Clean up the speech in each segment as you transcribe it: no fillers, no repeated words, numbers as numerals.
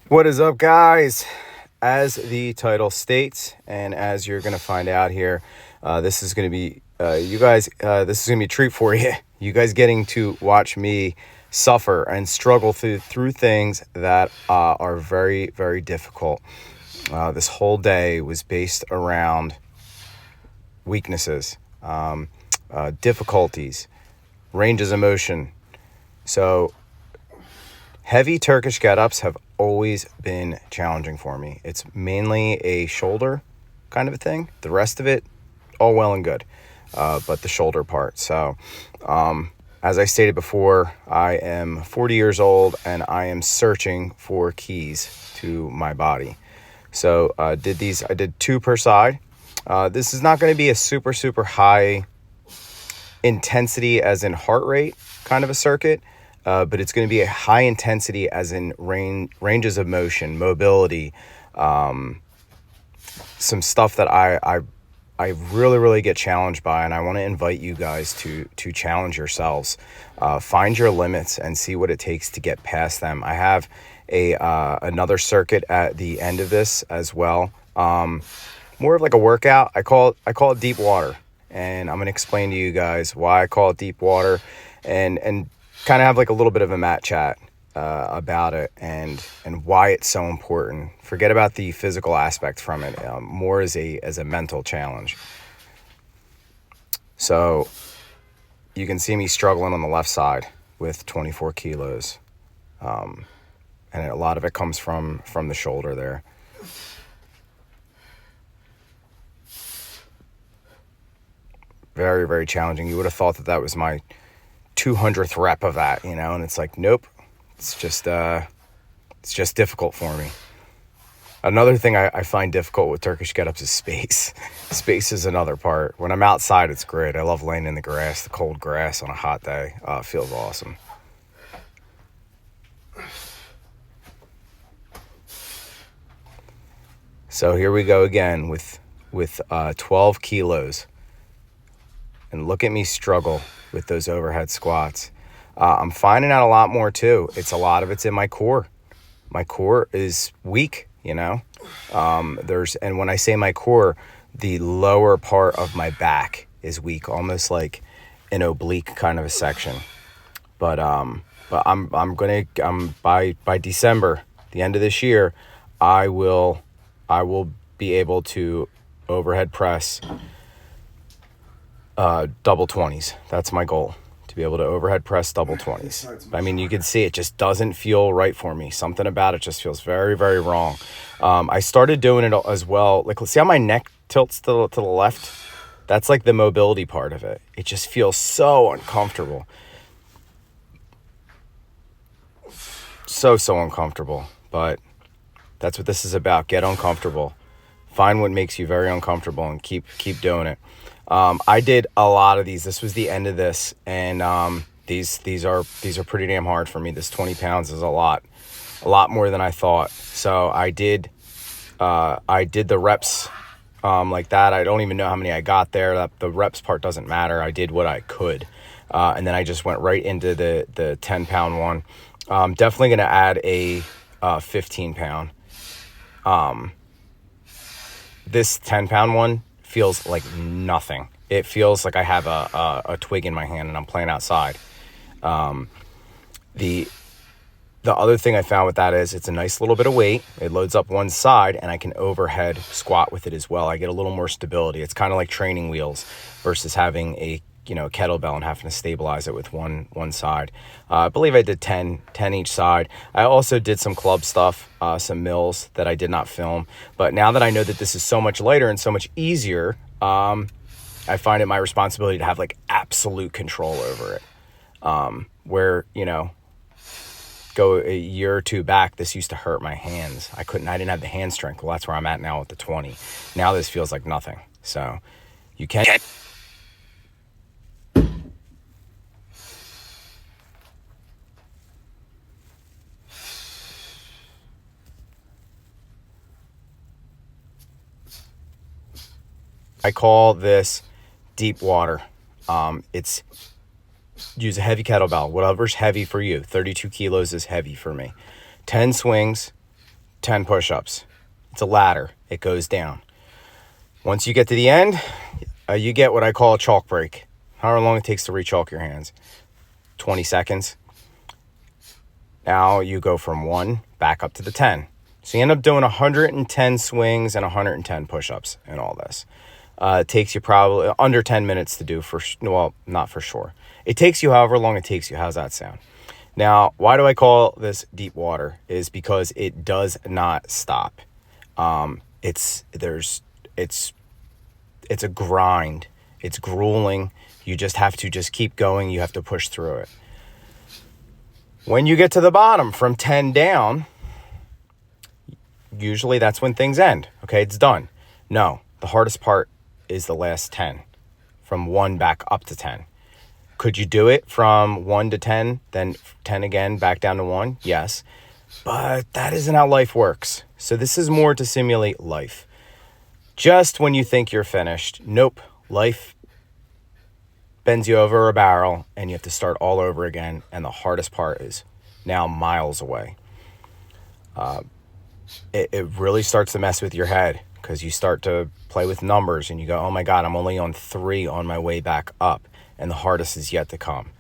What is up, guys? As the title states, and as you're going to find out here, this is going to be, this is going to be a treat for you. You guys getting to watch me suffer and struggle through things that are very, very difficult. This whole day was based around weaknesses, difficulties, ranges of motion. So heavy Turkish get-ups have always been challenging for me. It's mainly a shoulder kind of a thing. The rest of it, all well and good, but the shoulder part. So as I stated before, I am 40 years old and I am searching for keys to my body. So I did 2 per side. This is not going to be a super, super high intensity as in heart rate kind of a circuit. But it's going to be a high intensity as in ranges of motion, mobility, some stuff that I really, really get challenged by, and I want to invite you guys to challenge yourselves. Find your limits and see what it takes to get past them. I have another circuit at the end of this as well. More of like a workout. I call it deep water, and I'm going to explain to you guys why I call it deep water, and kind of have like a little bit of a mat chat about it and why it's so important. Forget about the physical aspect from it, more as a mental challenge. So you can see me struggling on the left side with 24 kilos. And a lot of it comes from the shoulder there. Very, very challenging. You would have thought that was my 200th rep of that, and it's like, nope, it's just difficult for me. Another thing I find difficult with Turkish get-ups is space. Space is another part. When I'm outside, it's great. I love laying in the grass, the cold grass on a hot day. It feels awesome. So here we go again with 12 kilos. And look at me struggle with those overhead squats. I'm finding out a lot more too. A lot of it's in my core. My core is weak, and when I say my core, the lower part of my back is weak, almost like an oblique kind of a section. But by December, the end of this year, I will be able to overhead press double 20s. That's my goal, to be able to overhead press double 20s. I mean, you can see it just doesn't feel right for me. Something about it just feels very, very wrong. I started doing it as well. Like, see how my neck tilts to the left? That's like the mobility part of it. It just feels so uncomfortable. So uncomfortable. But that's what this is about. Get uncomfortable. Find what makes you very uncomfortable and keep doing it. I did a lot of these. This was the end of this, and these are pretty damn hard for me. This 20 pounds is a lot more than I thought. So I did the reps like that. I don't even know how many I got there. The reps part doesn't matter. I did what I could, and then I just went right into the 10-pound one. Definitely going to add a 15-pound. This 10-pound one feels like nothing. It feels like I have a twig in my hand and I'm playing outside. The other thing I found with that is it's a nice little bit of weight. It loads up one side and I can overhead squat with it as well. I get a little more stability. It's kind of like training wheels versus having a kettlebell and having to stabilize it with one side. I believe I did 10 each side. I also did some club stuff, some mills that I did not film. But now that I know that this is so much lighter and so much easier, I find it my responsibility to have like absolute control over it. Where, go a year or two back, this used to hurt my hands. I didn't have the hand strength. Well, that's where I'm at now with the 20. Now this feels like nothing. So you can... I call this deep water. It's use a heavy kettlebell, whatever's heavy for you. 32 kilos is heavy for me. 10 swings, 10 push-ups. It's a ladder. It goes down. Once you get to the end, you get what I call a chalk break. However long it takes to re-chalk your hands. 20 seconds. Now you go from 1 back up to the 10. So you end up doing 110 swings and 110 push-ups and all this. It takes you probably under 10 minutes to do, well, not for sure. It takes you however long it takes you. How's that sound? Now, why do I call this deep water? Is because it does not stop. It's a grind. It's grueling. You just have to keep going. You have to push through it. When you get to the bottom from 10 down, usually that's when things end. Okay, it's done. No, the hardest part is the last 10, from 1 back up to 10. Could you do it from 1 to 10, then 10 again, back down to 1? Yes, but that isn't how life works. So this is more to simulate life. Just when you think you're finished, nope, life bends you over a barrel and you have to start all over again. And the hardest part is now miles away. It really starts to mess with your head because you start to play with numbers and you go, oh my God, I'm only on 3 on my way back up. And the hardest is yet to come.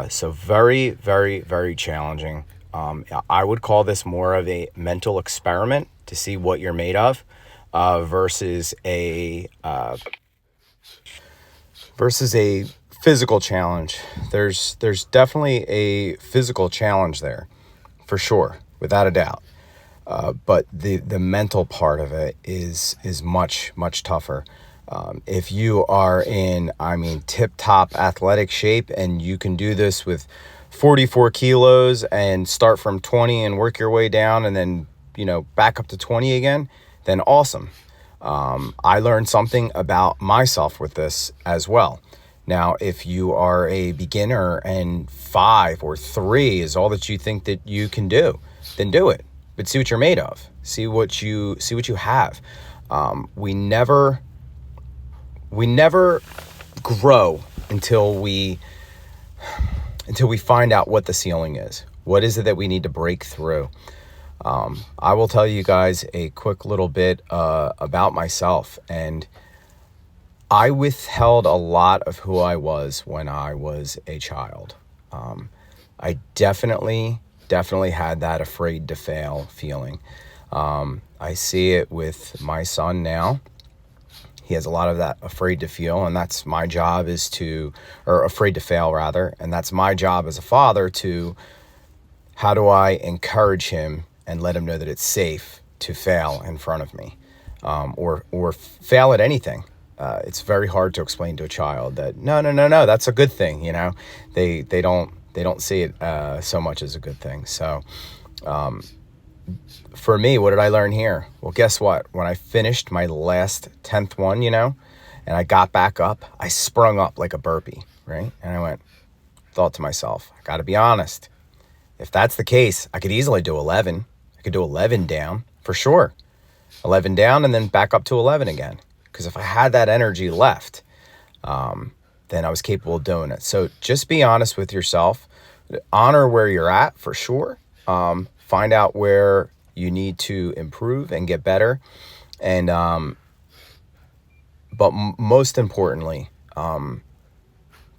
So very, very, very challenging. I would call this more of a mental experiment to see what you're made of versus a physical challenge. There's definitely a physical challenge there, for sure, without a doubt. But the mental part of it is much, much tougher. If you are in, tip-top athletic shape and you can do this with 44 kilos and start from 20 and work your way down and then, back up to 20 again, then awesome. I learned something about myself with this as well. Now, if you are a beginner and 5 or 3 is all that you think that you can do, then do it. But see what you're made of. See what you have. We never grow until we find out what the ceiling is. What is it that we need to break through? I will tell you guys a quick little bit about myself. And I withheld a lot of who I was when I was a child. I definitely had that afraid to fail feeling. I see it with my son now. He has a lot of that afraid to feel, and that's my job or afraid to fail rather. And that's my job as a father to, how do I encourage him and let him know that it's safe to fail in front of me, or fail at anything. It's very hard to explain to a child that no, that's a good thing. They don't see it so much as a good thing. So, for me, what did I learn here? Well, guess what? When I finished my last 10th one, and I got back up, I sprung up like a burpee, right? And I thought to myself, I got to be honest. If that's the case, I could easily do 11. I could do 11 down for sure. 11 down and then back up to 11 again. Because if I had that energy left, then I was capable of doing it. So just be honest with yourself. Honor where you're at for sure. Find out where you need to improve and get better. And but most importantly,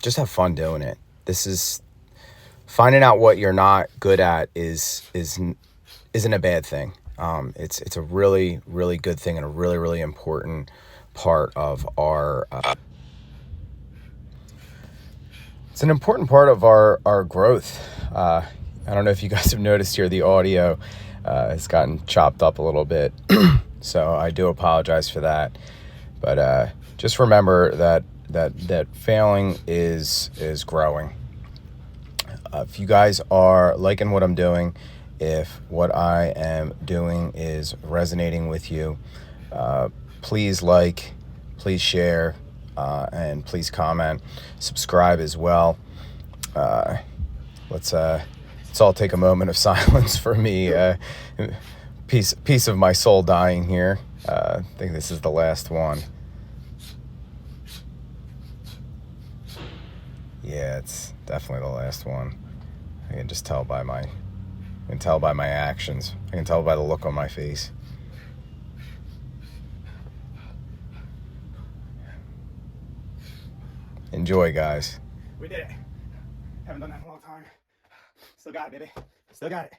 just have fun doing it. This is finding out what you're not good at isn't a bad thing. It's a really, really good thing and a really, really important part of our it's an important part of our growth. I don't know if you guys have noticed here, the audio has gotten chopped up a little bit. So I do apologize for that. But just remember that failing is growing. If you guys are liking what I'm doing, if what I am doing is resonating with you, please like, please share, and please comment, subscribe as well. Let's all take a moment of silence for me. Piece of my soul dying here. I think this is the last one. Yeah, it's definitely the last one. I can just tell by my can tell by my actions. I can tell by the look on my face. Enjoy, guys. We did it. Haven't done that in a long time. Still got it, baby. Still got it.